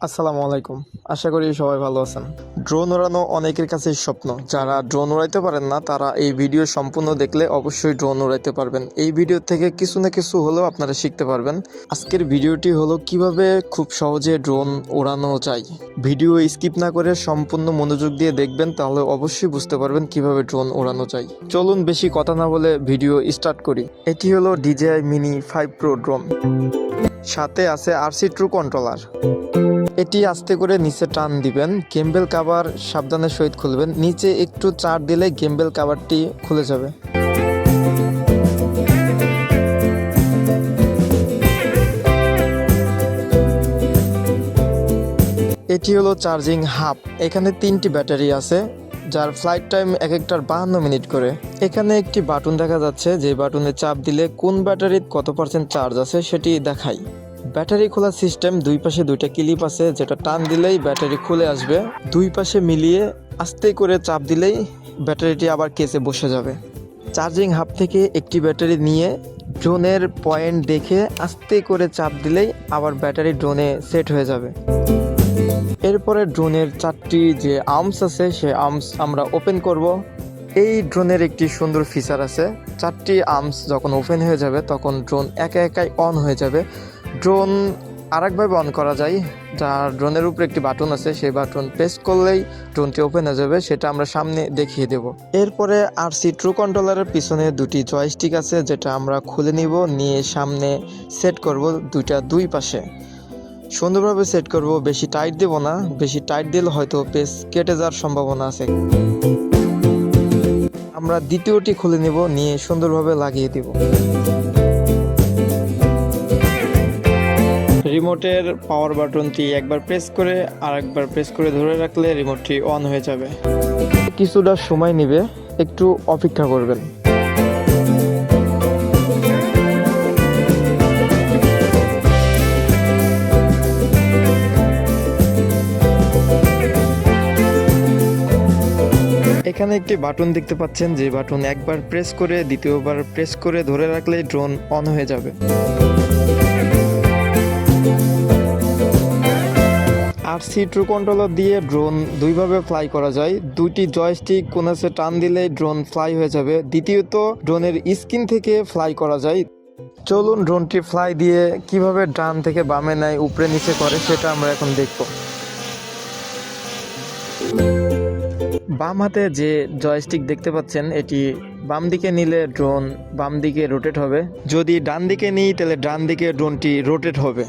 আসসালামু আলাইকুম। আশা করি সবাই ভালো আছেন। ড্রোন ওড়ানো অনেকের কাছেই স্বপ্ন। যারা ড্রোন উড়াইতে পারেন না তারা এই ভিডিও সম্পূর্ণ দেখলে অবশ্যই ড্রোন উড়াইতে পারবেন। এই ভিডিও থেকে কিছু না কিছু হলেও আপনারা শিখতে পারবেন। আজকের ভিডিওটি হলো কিভাবে খুব সহজে ড্রোন ওড়ানো যায়। ভিডিও স্কিপ না করে সম্পূর্ণ মনোযোগ দিয়ে দেখবেন, তাহলে অবশ্যই বুঝতে পারবেন কিভাবে ড্রোন ওড়ানো যায়। চলুন বেশি কথা না বলে ভিডিও স্টার্ট করি। এটি হলো DJI Mini 5 Pro ড্রোন। সাথে আছে RC ট্রু কন্ট্রোলার। এটি আস্তে করে নিচে টান দিবেন, গেম্বেল কাভার সাবধানের সহিত খুলবেন। নিচে একটু চাপ দিলে গেম্বেল কাভারটি খুলে যাবে। এটি হলো চার্জিং হাব। এখানে 3টি ব্যাটারি আছে, যার ফ্লাইট টাইম এক একটার 52 মিনিট করে। এখানে একটি বাটন দেখা যাচ্ছে, যে বাটনে চাপ দিলে কোন ব্যাটারির কত % চার্জ আছে সেটি দেখায়। ব্যাটারি খোলার সিস্টেম, দুই পাশে দুইটা ক্লিপ আছে, যেটা টান দিলেই ব্যাটারি খুলে আসবে। দুই পাশে মিলিয়ে আস্তে করে চাপ দিলেই ব্যাটারিটি আবার কেসে বসে যাবে। চার্জিং হাব থেকে একটি ব্যাটারি নিয়ে ড্রোনের পয়েন্ট দেখে আস্তে করে চাপ দিলেই আবার ব্যাটারি ড্রোনে সেট হয়ে যাবে। এরপরে ড্রোনের 4টি যে আর্মস আছে, সে আর্মস আমরা ওপেন করব। এই ড্রোনের একটি সুন্দর ফিচার আছে, 4টি আর্মস যখন ওপেন হয়ে যাবে তখন ড্রোন একা একাই অন হয়ে যাবে। ড্রোন আরেকভাবে অন করা যায়, যার ড্রোনের উপরে একটি বাটন আছে, সেই বাটন প্রেস করলেই ড্রোনটি ওপেন হয়ে যাবে। সেটা আমরা সামনে দেখিয়ে দেব। এরপরে RC ট্রু কন্ট্রোলারের পিছনে 2টি জয়স্টিক আছে, যেটা আমরা খুলে নিয়ে সামনে সেট করব। দুই পাশে সুন্দরভাবে সেট করব, বেশি টাইট দেব না, বেশি টাইট দিলে হয়তো পেস কেটে যাওয়ার সম্ভাবনা আছে। আমরা দ্বিতীয়টি খুলে নিয়ে সুন্দরভাবে লাগিয়ে দেব। রিমোটের পাওয়ার বাটনটি একবার প্রেস করে আরেকবার প্রেস করে ধরে রাখলে রিমোটটি অন হয়ে যাবে। কিছুটা সময় নেবে, একটু অপেক্ষা করবেন। এখানে একটি বাটন দেখতে পাচ্ছেন, যে বাটন একবার প্রেস করে দ্বিতীয়বার প্রেস করে ধরে রাখলে ড্রোন অন হয়ে যাবে। RC ট্রু কন্ট্রোলার দিয়ে ড্রোন দুইভাবে ফ্লাই করা যায়। 2টি জয়স্টিক কোনাসে টান দিলে ড্রোন ফ্লাই হয়ে যাবে। দ্বিতীয়ত ড্রোনের স্ক্রিন থেকে ফ্লাই করা যায়। চলুন ড্রোনটি ফ্লাই দিয়ে কিভাবে ডান থেকে বামে নেয়, উপরে নিচে করে, সেটা আমরা এখন দেখব। বাম হাতে যে জয়স্টিক দেখতে পাচ্ছেন, এটি বাম দিকে নিলে ড্রোন বাম দিকে রোটেট হবে। যদি ডান দিকে নিই তাহলে ডান দিকে ড্রোনটি রোটেট হবে।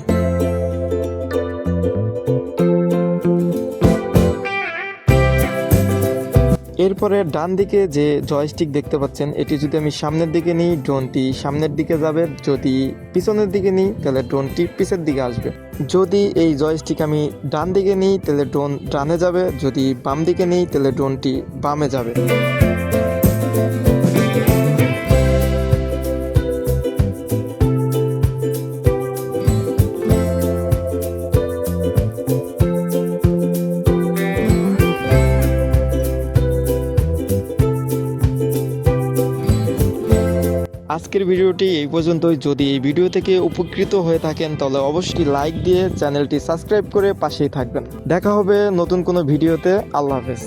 এরপরে ডান দিকে যে জয়স্টিক দেখতে পাচ্ছেন, এটি যদি আমি সামনের দিকে নিই ড্রোনটি সামনের দিকে যাবে, যদি পিছনের দিকে নিই তাহলে ড্রোনটি পিছের দিকে আসবে। যদি এই জয়স্টিক আমি ডান দিকে নিই তাহলে ড্রোন ডানে যাবে, যদি বাম দিকে নিই তাহলে ড্রোনটি বামে যাবে। আজকের ভিডিওটি এই পর্যন্তই। যদি এই ভিডিও থেকে উপকৃত হয়ে থাকেন তাহলে অবশ্যই লাইক দিয়ে চ্যানেলটি সাবস্ক্রাইব করে পাশেই থাকবেন। দেখা হবে নতুন কোনো ভিডিওতে। আল্লাহ হাফেজ।